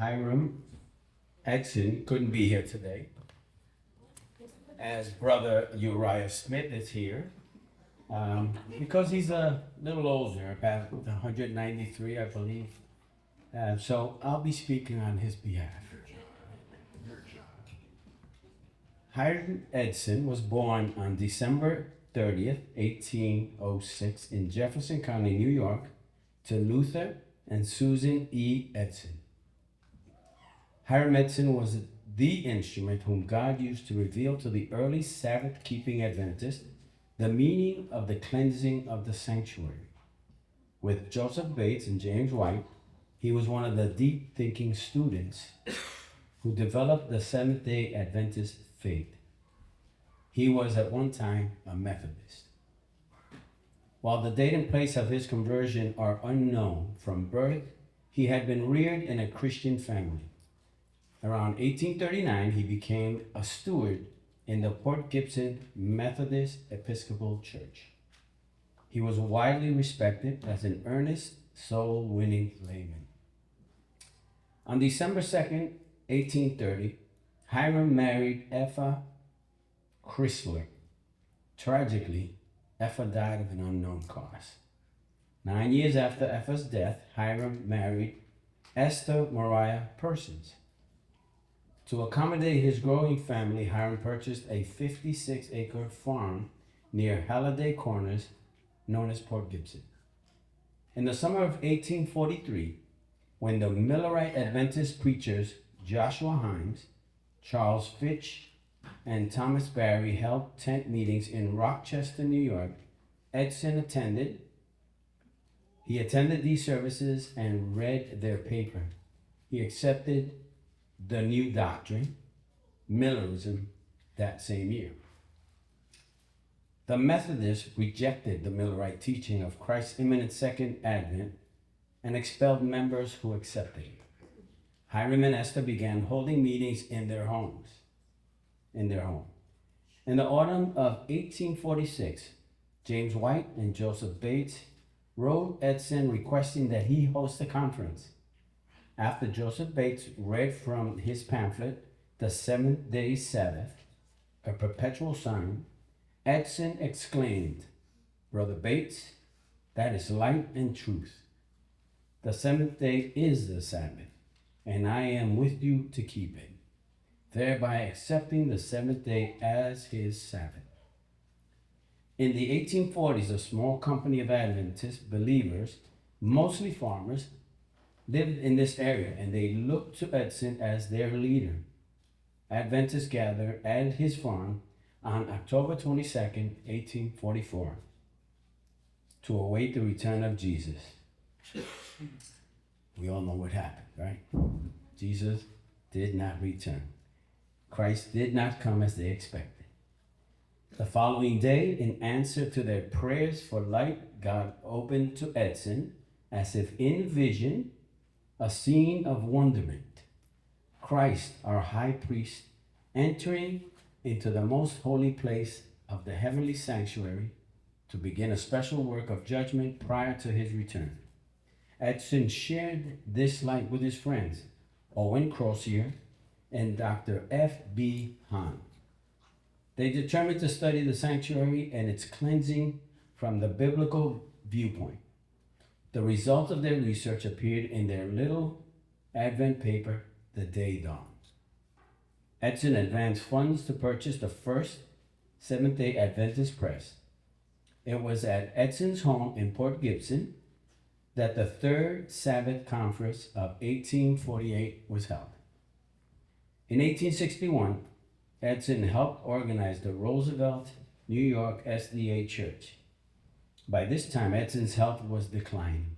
Hiram Edson couldn't be here today, as Brother Uriah Smith is here, because he's a little older, about 193, I believe. So I'll be speaking on his behalf. Hiram Edson was born on December 30th, 1806 in Jefferson County, New York, to Luther and Susan E. Edson. Hiram Edson was the instrument whom God used to reveal to the early Sabbath-keeping Adventists the meaning of the cleansing of the sanctuary. With Joseph Bates and James White, he was one of the deep-thinking students who developed the Seventh-day Adventist faith. He was at one time a Methodist. While the date and place of his conversion are unknown, from birth, he had been reared in a Christian family. Around 1839, he became a steward in the Port Gibson Methodist Episcopal Church. He was widely respected as an earnest, soul-winning layman. On December 2nd, 1830, Hiram married Effa Chrysler. Tragically, Effa died of an unknown cause. 9 years after Effa's death, Hiram married Esther Maria Persons. To accommodate his growing family, Hiram purchased a 56-acre farm near Halliday Corners, known as Port Gibson. In the summer of 1843, when the Millerite Adventist preachers Joshua Himes, Charles Fitch, and Thomas Barry held tent meetings in Rochester, New York, Edson attended. He attended these services and read their paper. He accepted the new doctrine, Millerism, that same year. The Methodists rejected the Millerite teaching of Christ's imminent second advent and expelled members who accepted it. Hiram and Esther began holding meetings in their home. In the autumn of 1846, James White and Joseph Bates wrote Edson requesting that he host a conference. After Joseph Bates read from his pamphlet, The Seventh-day Sabbath, a Perpetual Sign, Edson exclaimed, "Brother Bates, that is light and truth. The seventh day is the Sabbath, and I am with you to keep it, thereby accepting the seventh day as his Sabbath." In the 1840s, a small company of Adventist believers, mostly farmers, lived in this area, and they looked to Edson as their leader. Adventists gathered at his farm on October 22nd, 1844, to await the return of Jesus. We all know what happened, right? Jesus did not return. Christ did not come as they expected. The following day, in answer to their prayers for light, God opened to Edson, as if in vision, a scene of wonderment. Christ, our high priest, entering into the most holy place of the heavenly sanctuary to begin a special work of judgment prior to his return. Edson shared this light with his friends, Owen Crozier and Dr. F.B. Hahn. They determined to study the sanctuary and its cleansing from the biblical viewpoint. The results of their research appeared in their little Advent paper, The Day Dawned. Edson advanced funds to purchase the first Seventh-day Adventist press. It was at Edson's home in Port Gibson that the Third Sabbath Conference of 1848 was held. In 1861, Edson helped organize the Roosevelt, New York SDA Church. By this time, Edson's health was declining.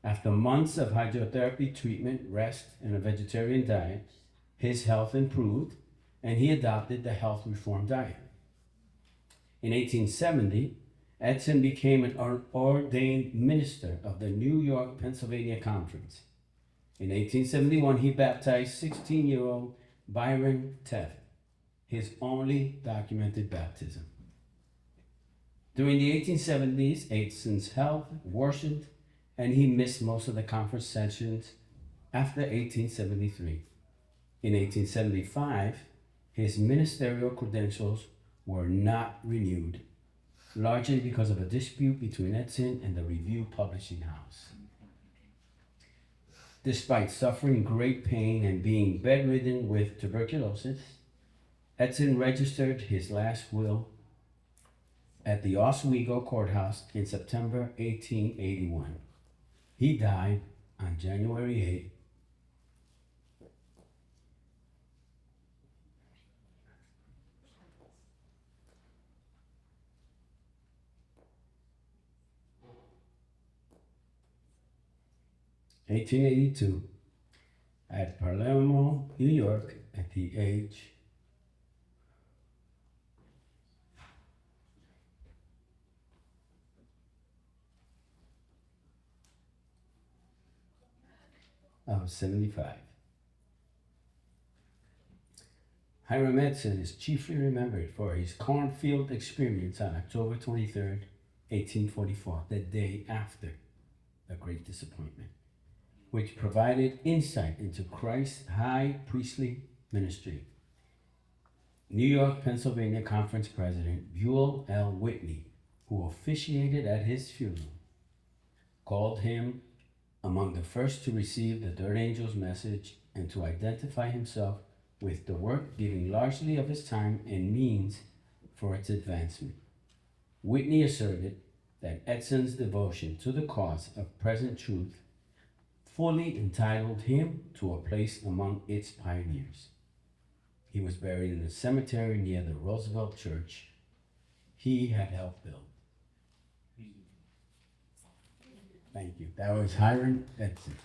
After months of hydrotherapy treatment, rest, and a vegetarian diet, his health improved, and he adopted the health reform diet. In 1870, Edson became an ordained minister of the New York, Pennsylvania Conference. In 1871, he baptized 16-year-old Byron Teff, his only documented baptism. During the 1870s, Edson's health worsened, and he missed most of the conference sessions after 1873. In 1875, his ministerial credentials were not renewed, largely because of a dispute between Edson and the Review Publishing House. Despite suffering great pain and being bedridden with tuberculosis, Edson registered his last will at the Oswego Courthouse in September 1881. He died on January 8, 1882, at Palermo, New York, at the age of 75. Hiram Edson is chiefly remembered for his cornfield experience on October 23rd, 1844, the day after the Great Disappointment, which provided insight into Christ's high priestly ministry. New York, Pennsylvania Conference President Buell L. Whitney, who officiated at his funeral, called him among the first to receive the third angel's message and to identify himself with the work, giving largely of his time and means for its advancement. Whitney asserted that Edson's devotion to the cause of present truth fully entitled him to a place among its pioneers. He was buried in a cemetery near the Roosevelt Church he had helped build. Thank you. That was Hiram Edson.